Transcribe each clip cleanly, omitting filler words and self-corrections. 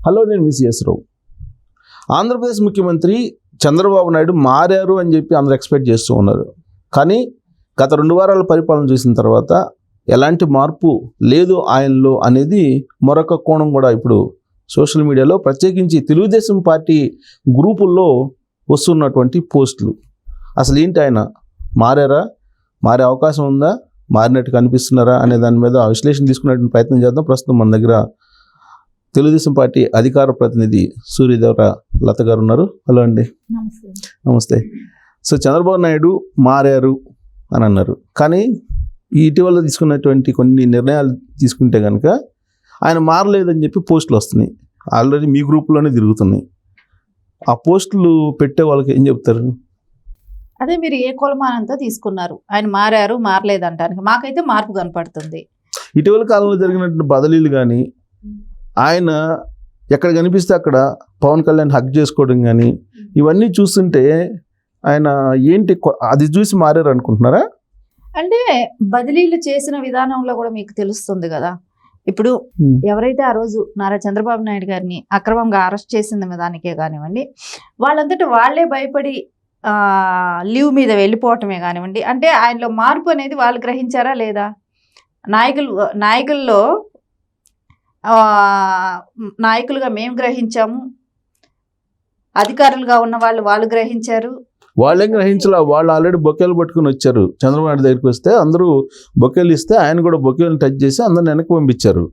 Hello, నేను miss రావు. ఆంధ్రప్రదేశ్ ముఖ్యమంత్రి చంద్రబాబు నాయుడు మారారు అని చెప్పి అందరూ ఎక్స్పెక్ట్ చేస్తూ ఉన్నారు. కానీ గత 2 వారాల పరిపాలన చూసిన తర్వాత ఎలాంటి మార్పు లేదు ఆయనలో అనేది మరొక కోణం కూడా ఇప్పుడు సోషల్ మీడియాలో ప్రత్యేకించి తెలుగుదేశం పార్టీ గ్రూపుల్లో వస్తున్నటువంటి పోస్టులు. అసలు ఏంటి, ఆయన మారారా, మారే అవకాశం ఉందా, మారినట్టు కనిపిస్తున్నారా అనే దాని మీద విశ్లేషణ తీసుకునేటువంటి ప్రయత్నం చేద్దాం. ప్రస్తుతం మన దగ్గర తెలుగుదేశం పార్టీ అధికార ప్రతినిధి సూర్యదేవర లత గారు ఉన్నారు. హలో అండి. నమస్తే. సో చంద్రబాబు నాయుడు మారారు అని అన్నారు, కానీ ఇటీవల తీసుకున్నటువంటి కొన్ని నిర్ణయాలు తీసుకుంటే కనుక ఆయన మారలేదని చెప్పి పోస్టులు వస్తున్నాయి. ఆల్రెడీ మీ గ్రూప్లోనే తిరుగుతున్నాయి. ఆ పోస్టులు పెట్టే వాళ్ళకి ఏం చెప్తారు? అదే మీరు ఏ కొలమానంతో తీసుకున్నారు? ఆయన మారారు మారలేదంటానికి మాకైతే మార్పు కనపడుతుంది. ఇటీవల కాలంలో జరిగినటువంటి బదిలీలు కానీ, ఆయన ఎక్కడ కనిపిస్తే అక్కడ పవన్ కళ్యాణ్ హక్ చేసుకోవడం కానీ, ఇవన్నీ చూస్తుంటే ఆయన ఏంటి అది చూసి మారారు అనుకుంటున్నారా? అంటే బదిలీలు చేసిన విధానంలో కూడా మీకు తెలుస్తుంది కదా. ఇప్పుడు ఎవరైతే ఆ రోజు నారా చంద్రబాబు నాయుడు గారిని అక్రమంగా అరెస్ట్ చేసిన దానికే కానివ్వండి, వాళ్ళంతటా వాళ్ళే భయపడి లీవ్ మీద వెళ్ళిపోవటమే కానివ్వండి, అంటే ఆయనలో మార్పు అనేది వాళ్ళు గ్రహించారా లేదా? నాయకులుగా మేము గ్రహించాము, అధికారులుగా ఉన్న వాళ్ళు గ్రహించారు. వాళ్ళేం గ్రహించలా, వాళ్ళు ఆల్రెడీ బొకేలు పట్టుకుని వచ్చారు. చంద్రబాబు నాయుడు దగ్గరికి వస్తే అందరూ బొకేలు ఇస్తే ఆయన కూడా బొకేలను టచ్ చేసి అందరిని వెనక్కి పంపించారు.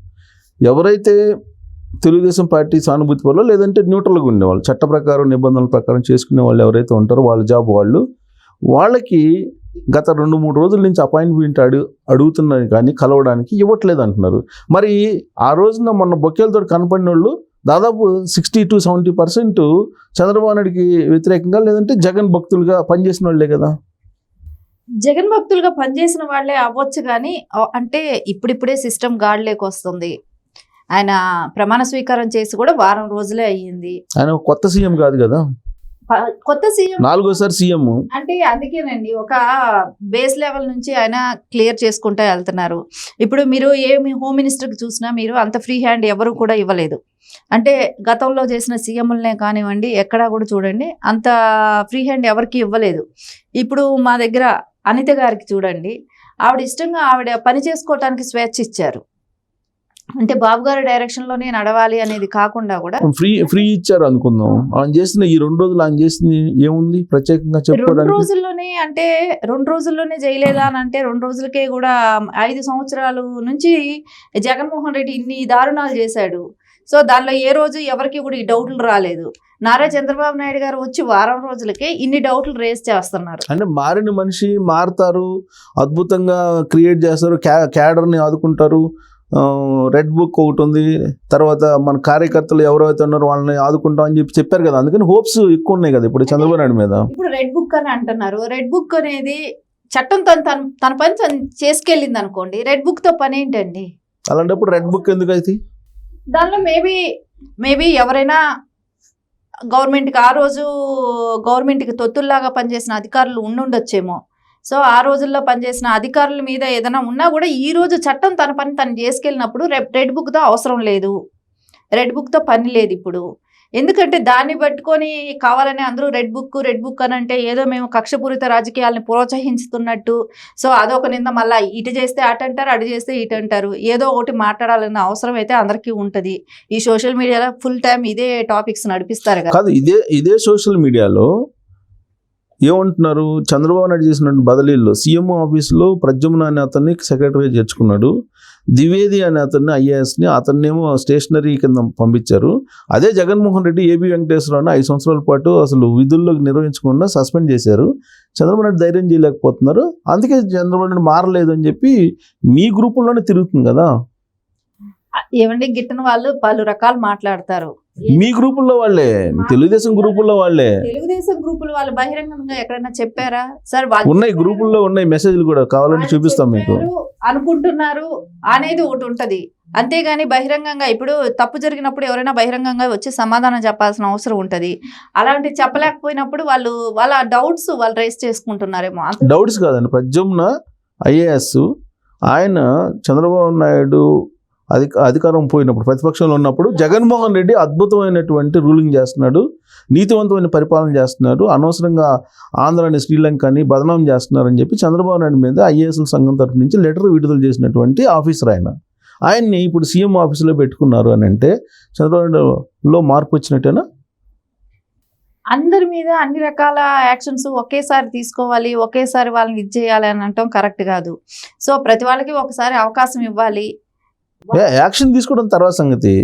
ఎవరైతే తెలుగుదేశం పార్టీ సానుభూతి వల్ల లేదంటే న్యూట్రల్గా ఉండేవాళ్ళు, చట్ట ప్రకారం నిబంధనల ప్రకారం చేసుకునే వాళ్ళు ఎవరైతే ఉంటారో వాళ్ళ జాబ్ వాళ్ళకి గత 2-3 రోజుల నుంచి అపాయింట్మెంట్ అడుగుతున్నారు కానీ కలవడానికి ఇవ్వట్లేదు అంటున్నారు. మరి ఆ రోజున మొన్న బొకేలతో కనపడిన వాళ్ళు దాదాపు 60-70% చంద్రబాబు నాయుడికి వ్యతిరేకంగా లేదంటే జగన్ భక్తులుగా పనిచేసిన వాళ్ళే కదా. జగన్ భక్తులుగా పనిచేసిన వాళ్ళే అవ్వచ్చు, కానీ అంటే ఇప్పుడిప్పుడే సిస్టమ్ గాడిలోకి వస్తుంది. ఆయన ప్రమాణ స్వీకారం చేసి కూడా వారం రోజులే అయ్యింది. ఆయన కొత్త సీఎం కాదు కదా, కొత్త సీఎం, 4వ సీఎం. అంటే అందుకేనండి ఒక బేస్ లెవెల్ నుంచి ఆయన క్లియర్ చేసుకుంటూ వెళ్తున్నారు. ఇప్పుడు మీరు ఏమి హోమ్ మినిస్టర్కి చూసినా మీరు అంత ఫ్రీ హ్యాండ్ ఎవరు కూడా ఇవ్వలేదు. అంటే గతంలో చేసిన సీఎంలనే కానివ్వండి, ఎక్కడా కూడా చూడండి అంత ఫ్రీ హ్యాండ్ ఎవరికి ఇవ్వలేదు. ఇప్పుడు మా దగ్గర అనిత గారికి చూడండి, ఆవిడ ఇష్టంగా ఆవిడ పని చేసుకోవటానికి స్వేచ్ఛ ఇచ్చారు. అంటే బాబు గారి డైరెక్షన్ లోనే నడవాలి అనేది కాకుండా కూడా ఫ్రీ ఇచ్చారు అనుకుందాం. ఆయన చేసిన ఈ 2 రోజులు ఆయన చేసింది ఏముంది ప్రత్యేకంగా చెప్పుకోవడానికి? 2 రోజుల్లోనే, అంటే 2 రోజుల్లోనే చేయలేదా అని అంటే 2 రోజులకే కూడా 5 సంవత్సరాల నుంచి జగన్మోహన్ రెడ్డి ఇన్ని దారుణాలు చేశాడు. సో దానిలో ఏ రోజు ఎవరికి కూడా ఈ డౌట్లు రాలేదు. నారా చంద్రబాబు నాయుడు గారు వచ్చి వారం రోజులకే ఇన్ని డౌట్లు రేస్ చేస్తున్నారు. అంటే మారిన మనిషి మారుతారు, అద్భుతంగా క్రియేట్ చేస్తారు, క్యాడర్ని ఆదుకుంటారు. రెడ్ బుక్ ఒకటి ఉంది, తర్వాత మన కార్యకర్తలు ఎవరైతే ఉన్నారో వాళ్ళని ఆదుకుంటాం అని చెప్పారు కదా. అందుకని హోప్స్ ఎక్కువ ఉన్నాయి కదా ఇప్పుడు చంద్రబాబు నాయుడు మీద. ఇప్పుడు రెడ్ బుక్ అని అంటున్నారు. రెడ్ బుక్ అనేది చట్టం తన పని చేసుకెళ్ళింది అనుకోండి, రెడ్ బుక్ తో పని ఏంటండి? అలాంటప్పుడు రెడ్ బుక్ ఎందుకు అయితే? దానిలో మేబీ ఎవరైనా గవర్నమెంట్కి ఆ రోజు గవర్నమెంట్కి తొత్తుల్లాగా పనిచేసిన అధికారులు ఉండుండొచ్చేమో. సో ఆ రోజుల్లో పనిచేసిన అధికారుల మీద ఏదైనా ఉన్నా కూడా ఈ రోజు చట్టం తన పని తను చేసుకెళ్ళినప్పుడు రెడ్ బుక్తో అవసరం లేదు, రెడ్ బుక్తో పని లేదు ఇప్పుడు. ఎందుకంటే దాన్ని పట్టుకొని కావాలని అందరూ రెడ్ బుక్ అని అంటే ఏదో మేము కక్షపూరిత రాజకీయాలను ప్రోత్సహిస్తున్నట్టు. సో అదొక నింద, మళ్ళీ ఇటు చేస్తే అటు అంటారు, అటు చేస్తే ఇటు అంటారు. ఏదో ఒకటి మాట్లాడాలన్న అవసరం అయితే అందరికీ ఉంటుంది. ఈ సోషల్ మీడియాలో ఫుల్ టైం ఇదే టాపిక్స్ నడిపిస్తారు కదా. ఇదే సోషల్ మీడియాలో ఏమంటున్నారు, చంద్రబాబు నాయుడు చేసిన బదిలీల్లో సీఎం ఆఫీసులో ప్రద్యుమ్న అనే అతన్ని సెక్రటరీ చేర్చుకున్నాడు, ద్వివేది అనే అతన్ని ఐఏఎస్ని, అతన్నేమో స్టేషనరీ కింద పంపించారు. అదే జగన్మోహన్ రెడ్డి ఏబి వెంకటేశ్వరరావుని 5 సంవత్సరాల పాటు అసలు విధుల్లోకి నిర్వహించకుండా సస్పెండ్ చేశారు. చంద్రబాబు నాయుడు ధైర్యం చేయలేకపోతున్నారు, అందుకే చంద్రబాబు నాయుడు మారలేదు అని చెప్పి మీ గ్రూపుల్లోనే తిరుగుతుంది కదా. ఏమండి, గిట్టని వాళ్ళు పలు రకాలు మాట్లాడతారు. మీ గ్రూపుల్లో వాళ్ళే, తెలుగుదేశం గ్రూపుల్లో వాళ్ళే. తెలుగుదేశం గ్రూపులు వాళ్ళు బహిరంగంగా ఎక్కడైనా చెప్పారా సార్? ఉన్నాయి, గ్రూపుల్లో ఉన్నాయి మెసేజ్లు కూడా, కావాలంటే చూపిస్తాం మీకు. అనుకుంటున్నారు అనేది ఒకటి ఉంటది, అంతేగాని బహిరంగంగా ఇప్పుడు తప్పు జరిగినప్పుడు ఎవరైనా బహిరంగంగా వచ్చి సమాధానం చెప్పాల్సిన అవసరం ఉంటది. అలాంటి చెప్పలేకపోయినప్పుడు వాళ్ళ డౌట్స్ వాళ్ళు రైస్ చేసుకుంటున్నారేమో. డౌట్స్ కాదండి, ప్రద్యుమ్న ఐఏఎస్ ఆయన చంద్రబాబు నాయుడు అధికారం పోయినప్పుడు ప్రతిపక్షంలో ఉన్నప్పుడు జగన్మోహన్ రెడ్డి అద్భుతమైనటువంటి రూలింగ్ చేస్తున్నాడు, నీతివంతమైన పరిపాలన చేస్తున్నాడు, అనవసరంగా ఆంధ్రాని శ్రీలంకని బదనాం చేస్తున్నారని చెప్పి చంద్రబాబు నాయుడు మీద ఐఏఎస్ఎల్ సంఘం తరఫు నుంచి లెటర్ విడుదల చేసినటువంటి ఆఫీసర్ ఆయన్ని ఇప్పుడు సీఎం ఆఫీసులో పెట్టుకున్నారు అని అంటే చంద్రబాబు నాయుడులో మార్పు వచ్చినట్టేనా? అందరి మీద అన్ని రకాల యాక్షన్స్ ఒకేసారి తీసుకోవాలి, ఒకేసారి వాళ్ళని ఇది చేయాలి అని అనటం కరెక్ట్ కాదు. సో ప్రతి వాళ్ళకి ఒకసారి అవకాశం ఇవ్వాలి. యాక్షన్ తీసుకోవడం తర్వాత సంగతి.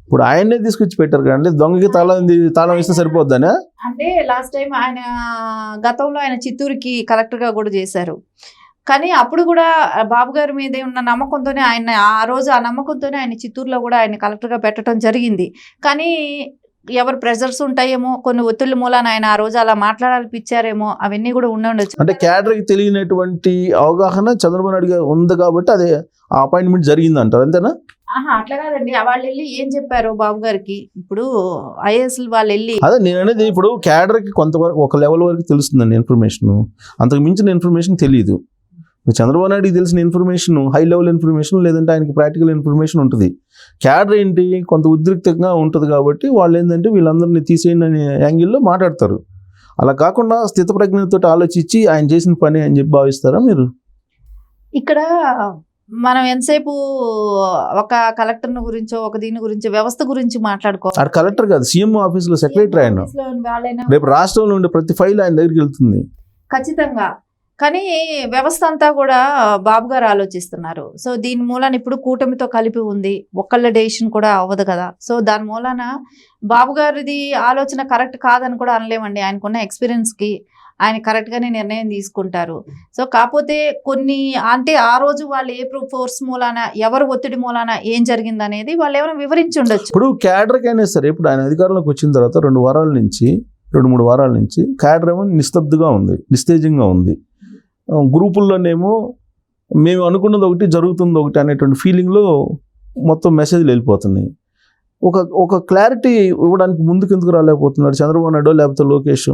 ఇప్పుడు ఆయన్నే తీసుకొచ్చి పెట్టారు కదండి, దొంగకి తాళం ఇస్తే సరిపోద్దనే. అంటే లాస్ట్ టైం ఆయన గతంలో ఆయన చిత్తూరుకి కలెక్టర్గా కూడా చేశారు. కానీ అప్పుడు కూడా బాబు గారి మీదే ఉన్న నమ్మకంతోనే ఆయన ఆ రోజు ఆ నమ్మకంతోనే ఆయన చిత్తూరులో కూడా ఆయన కలెక్టర్గా పెట్టడం జరిగింది. కానీ ఎవరు ప్రెజర్స్ ఉంటాయేమో, కొన్ని ఒత్తిళ్ళ మూలాన ఆయన ఆ రోజు అలా మాట్లాడాలనిపించారేమో, అవన్నీ కూడా ఉండొచ్చు. అంటే క్యాడర్కి తెలియనటువంటి అవగాహన చంద్రబాబు నాయుడు ఉంది కాబట్టి అదే ఆ అపాయింట్మెంట్ జరిగింది అంటారు, అంతేనా? అట్లా కాదండి, వాళ్ళు వెళ్ళి ఏం చెప్పారు బాబు గారికి, ఇప్పుడు ఐఏఎస్ వాళ్ళు వెళ్ళి అదే నేను అనేది, ఇప్పుడు క్యాడర్కి కొంతవరకు ఒక లెవెల్ వరకు తెలుస్తుందండి ఇన్ఫర్మేషన్, అంతకు మించిన ఇన్ఫర్మేషన్ తెలియదు. చంద్రబాబు నాయుడుకి తెలిసిన ఇన్ఫర్మేషన్ హై లెవెల్ ఇన్ఫర్మేషన్, లేదంటే ఆయనకి ప్రాక్టికల్ ఇన్ఫర్మేషన్ ఉంటుంది. క్యాడర్ ఏంటి కొంత ఉద్రిక్తంగా ఉంటుంది కాబట్టి వాళ్ళు ఏంటంటే వీళ్ళందరినీ తీసేయండి అనే యాంగిల్లో మాట్లాడతారు. అలా కాకుండా స్థితప్రజ్ఞతో ఆలోచించి ఆయన చేసిన పని అని చెప్పి భావిస్తారా మీరు? ఇక్కడ మనం ఎంతసేపు ఒక కలెక్టర్ గురించో ఒక దీని గురించి వ్యవస్థ గురించి మాట్లాడుకోవాలి. ఆ కలెక్టర్ కాదు, సీఎం ఆఫీస్లో సెక్రటరీ ఆయన. రేపు రాష్ట్రంలో ఉండే ప్రతి ఫైల్ ఆయన దగ్గరికి వెళ్తుంది ఖచ్చితంగా. కానీ వ్యవస్థ అంతా కూడా బాబు గారు ఆలోచిస్తున్నారు. సో దీని మూలాన ఇప్పుడు కూటమితో కలిపి ఉంది, ఒక్కళ్ళ డెసిషన్ కూడా అవ్వదు కదా. సో దాని మూలాన బాబు గారిది ఆలోచన కరెక్ట్ కాదని కూడా అనలేమండి. ఆయనకున్న ఎక్స్పీరియన్స్కి ఆయన కరెక్ట్గానే నిర్ణయం తీసుకుంటారు. సో కాకపోతే కొన్ని అంటే ఆ రోజు వాళ్ళు ఏ ఫోర్స్ మూలాన, ఎవరు ఒత్తిడి మూలాన ఏం జరిగింది అనేది వాళ్ళు ఏమైనా వివరించి ఉండొచ్చు. ఇప్పుడు క్యాడర్కి అయినా సరే, ఇప్పుడు ఆయన అధికారంలోకి వచ్చిన తర్వాత 2-3 వారాల నుంచి క్యాడర్ ఏమో నిస్తబ్దుగా ఉంది, నిస్తేజంగా ఉంది. గ్రూపుల్లోనేమో మేము అనుకున్నది ఒకటి జరుగుతుంది ఒకటి అనేటువంటి ఫీలింగ్లో మొత్తం మెసేజ్లు వెళ్ళిపోతున్నాయి. ఒక క్లారిటీ ఇవ్వడానికి ముందుకు ఎందుకు రాలేకపోతున్నారు చంద్రబాబు నాయుడు లేకపోతే లోకేష్?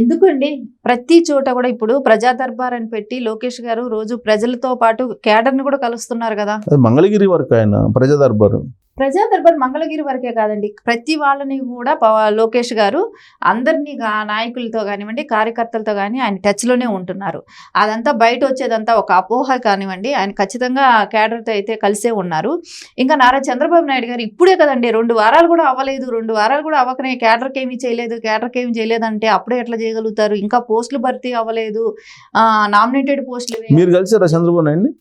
ఎందుకండి ప్రతి చోట కూడా ఇప్పుడు ప్రజా దర్బార్ అని పెట్టి లోకేష్ గారు రోజు ప్రజలతో పాటు క్యాడర్ని కూడా కలుస్తున్నారు కదా. మంగళగిరి వరకు ఆయన ప్రజా దర్బార్ మంగళగిరి వరకే కాదండి, ప్రతి వాళ్ళని కూడా లోకేష్ గారు అందరినీ నాయకులతో కానివ్వండి, కార్యకర్తలతో కానీ ఆయన టచ్లోనే ఉంటున్నారు. అదంతా బయట వచ్చేదంతా ఒక అపోహ కానివ్వండి, ఆయన ఖచ్చితంగా క్యాడర్తో అయితే కలిసే ఉన్నారు. ఇంకా నారా చంద్రబాబు నాయుడు గారు ఇప్పుడే కదండి, 2 వారాలు కూడా అవ్వలేదు, 2 వారాలు కూడా అవ్వకనే క్యాడర్కి ఏమీ చేయలేదు అంటే అప్పుడే ఎట్లా చేయగలుగుతారు? ఇంకా పోస్టులు భర్తీ అవ్వలేదు, నామినేటెడ్ పోస్టులు. మీరు కలిసారా చంద్రబాబు నాయుడిని?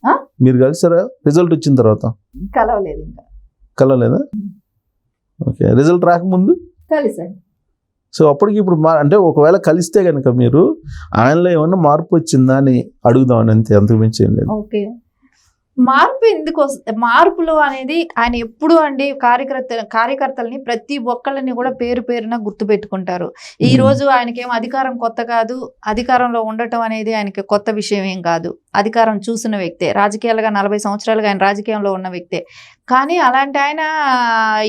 మీరు కలిసారా రిజల్ట్ వచ్చిన తర్వాత? కలవలేదు. ఇంకా కలవలేదా? ఓకే, రిజల్ట్ రాకముందు కలిసాను. సో అప్పటికి ఇప్పుడు అంటే ఒకవేళ కలిస్తే కనుక మీరు ఆయనలో ఏమన్నా మార్పు వచ్చిందా అని అడుగుదామని, అంతే, అంతకు మించి ఏం లేదు. ఓకే, మార్పు ఎందుకు వస్తుంది? మార్పులు అనేది ఆయన ఎప్పుడు అండి కార్యకర్తల్ని ప్రతి ఒక్కళ్ళని కూడా పేరున గుర్తుపెట్టుకుంటారు. ఈ రోజు ఆయనకేం అధికారం కొత్త కాదు, అధికారంలో ఉండటం అనేది ఆయనకి కొత్త విషయం ఏం కాదు. అధికారం చూసిన వ్యక్తే, రాజకీయాలుగా 40 సంవత్సరాలుగా ఆయన రాజకీయంలో ఉన్న వ్యక్తే. కానీ అలాంటి ఆయన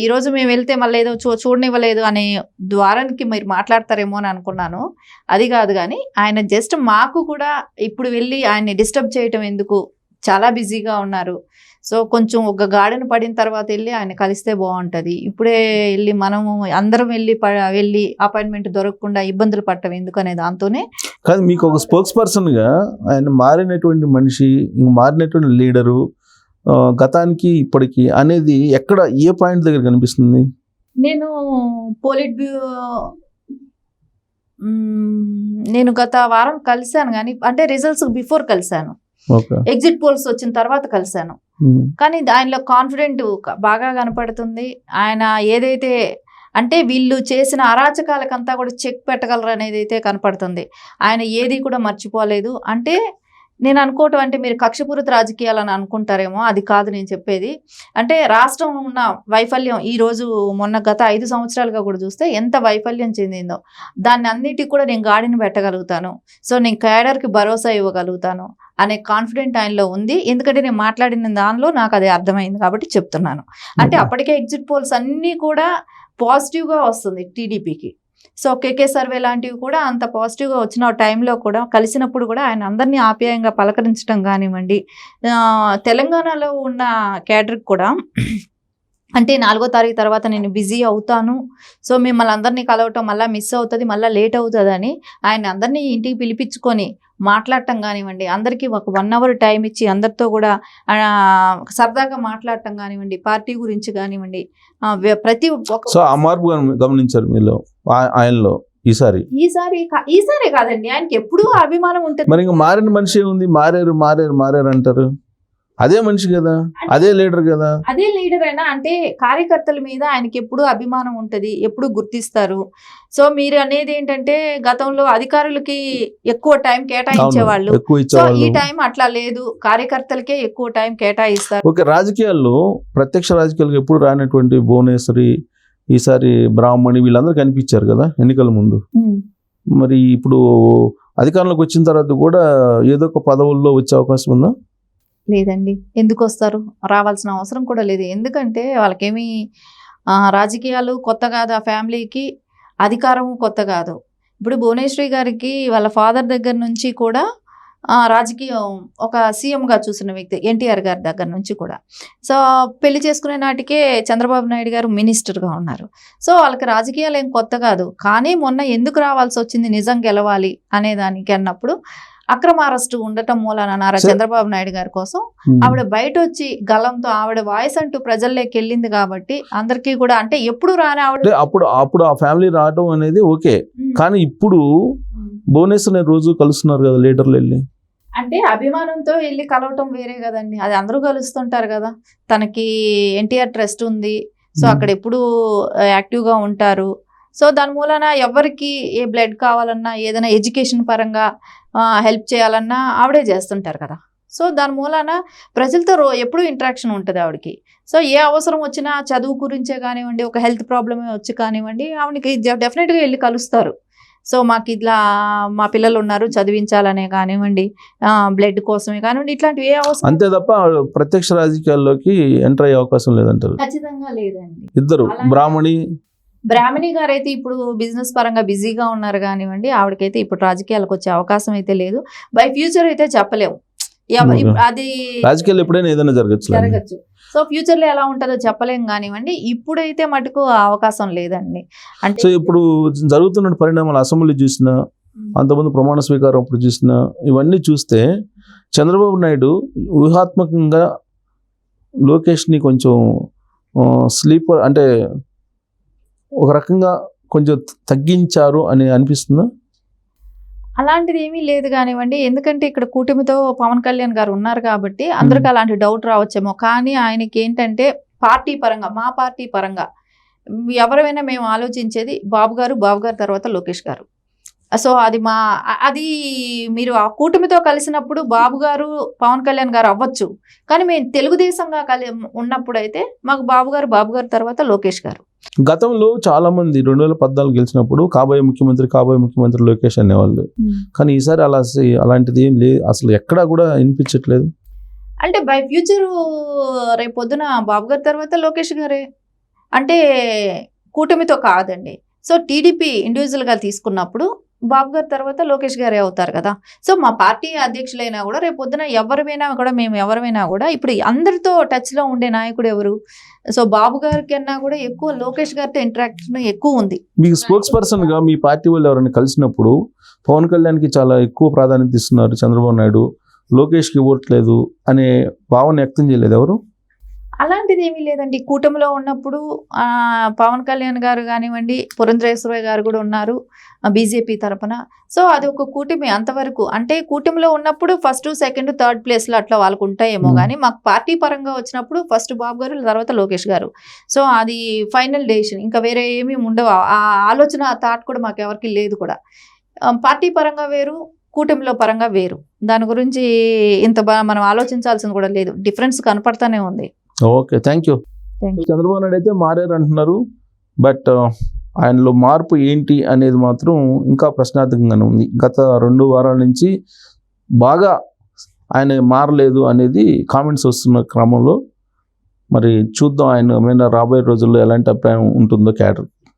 ఈరోజు మేము వెళ్తే మళ్ళీ ఏదో చూడనివ్వలేదు అనే ద్వారానికి మీరు మాట్లాడతారేమో అని అనుకున్నాను. అది కాదు, కానీ ఆయన జస్ట్ మాకు కూడా ఇప్పుడు వెళ్ళి ఆయన్ని డిస్టర్బ్ చేయటం ఎందుకు, చాలా బిజీగా ఉన్నారు. సో కొంచెం ఒక గార్డెన్ పడిన తర్వాత వెళ్ళి ఆయన కలిస్తే బాగుంటుంది. ఇప్పుడే వెళ్ళి మనము అందరం వెళ్ళి అపాయింట్మెంట్ దొరకకుండా ఇబ్బందులు పడటం ఎందుకు అనే దాంతోనే కాదు. మీకు ఒక స్పోక్స్ పర్సన్గా ఆయన మారినటువంటి మనిషి, మారినటువంటి లీడరు, గతానికి ఇప్పటికి అనేది ఎక్కడ, ఏ పాయింట్ దగ్గర కనిపిస్తుంది? నేను పోలిట్ బ్యూరో గత వారం కలిశాను, కానీ అంటే రిజల్ట్స్ బిఫోర్ కలిశాను, ఎగ్జిట్ పోల్స్ వచ్చిన తర్వాత కలిశాను. కానీ ఆయనలో కాన్ఫిడెంట్ బాగా కనపడుతుంది. ఆయన ఏదైతే అంటే వీళ్ళు చేసిన అరాచకాలకంతా కూడా చెక్ పెట్టగలరు అనేది అయితే కనపడుతుంది. ఆయన ఏది కూడా మర్చిపోలేదు. అంటే నేను అనుకోవటం, అంటే మీరు కక్షపూరిత రాజకీయాలని అనుకుంటారేమో, అది కాదు నేను చెప్పేది. అంటే రాష్ట్రం ఉన్న వైఫల్యం ఈరోజు గత 5 సంవత్సరాలుగా కూడా చూస్తే ఎంత వైఫల్యం చెందిందో, దాన్ని అన్నిటికీ కూడా నేను గాడిని పెట్టగలుగుతాను. సో నేను క్యాడర్కి భరోసా ఇవ్వగలుగుతాను అనే కాన్ఫిడెంట్ ఆయనలో ఉంది. ఎందుకంటే నేను మాట్లాడిన దానిలో నాకు అది అర్థమైంది కాబట్టి చెప్తున్నాను. అంటే అప్పటికే ఎగ్జిట్ పోల్స్ అన్నీ కూడా పాజిటివ్గా వస్తుంది టీడీపీకి. సో కేకే సర్వే లాంటివి కూడా అంత పాజిటివ్గా వచ్చిన టైంలో కూడా కలిసినప్పుడు కూడా ఆయన అందరినీ ఆప్యాయంగా పలకరించడం కానివ్వండి, తెలంగాణలో ఉన్న క్యాడర్కి కూడా అంటే 4వ తారీఖు తర్వాత నేను బిజీ అవుతాను, సో మిమ్మల్ని అందరినీ కలవటం మళ్ళీ మిస్ అవుతుంది, మళ్ళీ లేట్ అవుతుందని ఆయన అందరినీ ఇంటికి పిలిపించుకొని మాట్లాడటం కానివ్వండి, అందరికీ ఒక 1 అవర్ టైం ఇచ్చి అందరితో కూడా సరదాగా మాట్లాడటం కానివ్వండి, పార్టీ గురించి కానివ్వండి, ప్రతి ఒక్క సో ఆ మార్పు గమనించారు మీలో ఆయనలో ఈసారి కాదండి, ఆయనకి ఎప్పుడూ అభిమానం ఉంటుంది. మరి ఇంకా మారిన మనిషి ఉంది, మారారు అంటారు. అదే మనిషి కదా, అదే లీడర్ కదా. అదే లీడర్ అయినా అంటే కార్యకర్తల మీద ఆయనకి ఎప్పుడు అభిమానం ఉంటది, ఎప్పుడు గుర్తిస్తారు. సో మీరు అనేది ఏంటంటే గతంలో అధికారులకి ఎక్కువ టైం కేటాయించేవాళ్ళు, సో ఈ టైం అట్లా లేదు, కార్యకర్తలకే ఎక్కువ టైం కేటాయిస్తారు. ఓకే, రాజకీయాల్లో ప్రత్యక్ష రాజకీయాలకు ఎప్పుడు రానటువంటి భువనేశ్వరి, ఈసారి బ్రాహ్మణి వీళ్ళందరూ కనిపించారు కదా ఎన్నికల ముందు. మరి ఇప్పుడు అధికారంలోకి వచ్చిన తర్వాత కూడా ఏదో ఒక పదవుల్లో వచ్చే అవకాశం ఉందా? లేదండి, ఎందుకు వస్తారు, రావాల్సిన అవసరం కూడా లేదు. ఎందుకంటే వాళ్ళకేమీ రాజకీయాలు కొత్త కాదు, ఆ ఫ్యామిలీకి అధికారం కొత్త కాదు. ఇప్పుడు భువనేశ్వరి గారికి వాళ్ళ ఫాదర్ దగ్గర నుంచి కూడా రాజకీయం ఒక సీఎంగా చూసిన వ్యక్తి ఎన్టీఆర్ గారి దగ్గర నుంచి కూడా. సో పెళ్లి చేసుకునే నాటికే చంద్రబాబు నాయుడు గారు మినిస్టర్గా ఉన్నారు. సో వాళ్ళకి రాజకీయాలు ఏం కొత్త కాదు. కానీ మొన్న ఎందుకు రావాల్సి వచ్చింది నిజం గెలవాలి అనే దానికి అన్నప్పుడు అక్రమ అరెస్టు ఉండటం మూలాన నారా చంద్రబాబు నాయుడు గారి కోసం ఆవిడ బయట వచ్చి గలంతో ఆవిడ వాయిస్ అంటూ ప్రజల్లోకి వెళ్ళింది కాబట్టి అందరికీ కూడా అంటే ఎప్పుడు రాని ఆవిడ అప్పుడు ఆ ఫ్యామిలీ రావడం అనేది ఓకే. కానీ ఇప్పుడు భువనేశ్వర్ రోజు కలుస్తున్నారు కదా లీడర్లు వెళ్ళి, అంటే అభిమానంతో వెళ్ళి కలవటం వేరే కదండి, అది అందరూ కలుస్తుంటారు కదా. తనకి ఎన్టీఆర్ ట్రస్ట్ ఉంది, సో అక్కడ ఎప్పుడు యాక్టివ్గా ఉంటారు. సో దాని మూలన ఎవరికి ఏ బ్లడ్ కావాలన్నా ఏదైనా ఎడ్యుకేషన్ పరంగా హెల్ప్ చేయాలన్నా ఆవిడే చేస్తుంటారు కదా. సో దాని మూలన ప్రజలతో ఎప్పుడూ ఇంటరాక్షన్ ఉంటుంది ఆవిడకి. సో ఏ అవసరం వచ్చినా చదువు గురించే కానివ్వండి, ఒక హెల్త్ ప్రాబ్లమే వచ్చి కానివ్వండి, ఆవిడకి డెఫినెట్గా వెళ్ళి కలుస్తారు. సో మాకు ఇట్లా మా పిల్లలు ఉన్నారు చదివించాలనే కానివ్వండి, బ్లడ్ కోసమే కానివ్వండి, ఇట్లాంటివి ఏ అవసరం అంతే తప్ప ప్రత్యక్ష రాజకీయాల్లోకి ఎంటర్ అయ్యే అవకాశం లేదంటారు. ఖచ్చితంగా లేదండి. ఇద్దరు బ్రాహ్మణి గారు అయితే ఇప్పుడు బిజినెస్ పరంగా బిజీగా ఉన్నారు కానివ్వండి, ఆవిడకైతే ఇప్పుడు రాజకీయాలకు వచ్చే అవకాశం అయితే లేదు. బై ఫ్యూచర్ అయితే చెప్పలేము, అది రాజకీయాలు ఎప్పుడైనా ఏదైనా జరగచ్చు. సో ఫ్యూచర్ లో ఎలా ఉంటుందో చెప్పలేం కానివ్వండి, ఇప్పుడైతే మటుకు అవకాశం లేదండి. అంటే సో ఇప్పుడు జరుగుతున్న పరిణామాలు అసెంబ్లీ చూసినా, అంతకుముందు ప్రమాణ స్వీకారం అప్పుడు చూసినా, ఇవన్నీ చూస్తే చంద్రబాబు నాయుడు వ్యూహాత్మకంగా లోకేష్ని కొంచెం స్లీపర్ అంటే ఒక రకంగా కొంచెం తగ్గించారు అని అనిపిస్తుందా? అలాంటిది ఏమీ లేదు కానివ్వండి, ఎందుకంటే ఇక్కడ కూటమితో పవన్ కళ్యాణ్ గారు ఉన్నారు కాబట్టి అందరికి అలాంటి డౌట్ రావచ్చేమో. కానీ ఆయనకి ఏంటంటే పార్టీ పరంగా, మా పార్టీ పరంగా ఎవరైనా మేము ఆలోచించేది బాబు గారు తర్వాత లోకేష్ గారు. సో అది మీరు ఆ కూటమితో కలిసినప్పుడు బాబు గారు పవన్ కళ్యాణ్ గారు అవ్వచ్చు, కానీ మేము తెలుగుదేశంగా ఉన్నప్పుడు అయితే మాకు బాబు గారు తర్వాత లోకేష్ గారు. గతంలో చాలా మంది 2014 గెలిచినప్పుడు కాబోయే ముఖ్యమంత్రి లోకేష్ అనేవాళ్ళు. కానీ ఈసారి అలాంటిది ఏం లేదు, అసలు ఎక్కడా కూడా వినిపించట్లేదు. అంటే బై ఫ్యూచర్ రేపు పొద్దున బాబు గారి తర్వాత లోకేష్ గారే, అంటే కూటమితో కాదండి. సో టీడీపీ ఇండివిజువల్గా తీసుకున్నప్పుడు బాబు గారి తర్వాత లోకేష్ గారే అవుతారు కదా. సో మా పార్టీ అధ్యక్షులైనా కూడా రేపు పొద్దున మేము ఎవరైనా కూడా ఇప్పుడు అందరితో టచ్లో ఉండే నాయకుడు ఎవరు? సో బాబు గారి కన్నా కూడా ఎక్కువ లోకేష్ గారితో ఇంటరాక్షన్ ఎక్కువ ఉంది. మీకు స్పోక్స్ పర్సన్గా మీ పార్టీ వాళ్ళు ఎవరైనా కలిసినప్పుడు పవన్ కళ్యాణ్కి చాలా ఎక్కువ ప్రాధాన్యత ఇస్తున్నారు చంద్రబాబు నాయుడు, లోకేష్కి ఇవ్వట్లేదు అనే భావన వ్యక్తం చేయలేదు ఎవరు? అలాంటిది ఏమీ లేదండి. కూటమిలో ఉన్నప్పుడు పవన్ కళ్యాణ్ గారు కానివ్వండి, పురంధరేశ్వరరావు గారు కూడా ఉన్నారు బీజేపీ తరఫున. సో అది ఒక కూటమి అంతవరకు, అంటే కూటమిలో ఉన్నప్పుడు ఫస్ట్ సెకండ్ థర్డ్ ప్లేస్లో అట్లా వాళ్ళకు ఉంటాయేమో. కానీ మాకు పార్టీ పరంగా వచ్చినప్పుడు ఫస్ట్ బాబు గారు, తర్వాత లోకేష్ గారు. సో అది ఫైనల్ డెసిషన్, ఇంకా వేరే ఏమీ ఉండవు. ఆ ఆలోచన, ఆ థాట్ కూడా మాకు ఎవరికి లేదు కూడా. పార్టీ పరంగా వేరు, కూటమిలో పరంగా వేరు. దాని గురించి ఇంత మనం ఆలోచించాల్సింది కూడా లేదు, డిఫరెన్స్ కనపడతానే ఉంది. Okay, thank you. Chandrababu Naidu అయితే మారారు అంటున్నారు, బట్ ఆయనలో మార్పు ఏంటి అనేది మాత్రం ఇంకా ప్రశ్నార్థకంగానే ఉంది. గత 2 వారాల నుంచి బాగా ఆయన మారలేదు అనేది కామెంట్స్ వస్తున్న క్రమంలో మరి చూద్దాం ఆయన ఏమైనా రాబోయే రోజుల్లో ఎలాంటి అభిప్రాయం ఉంటుందో క్యాడర్.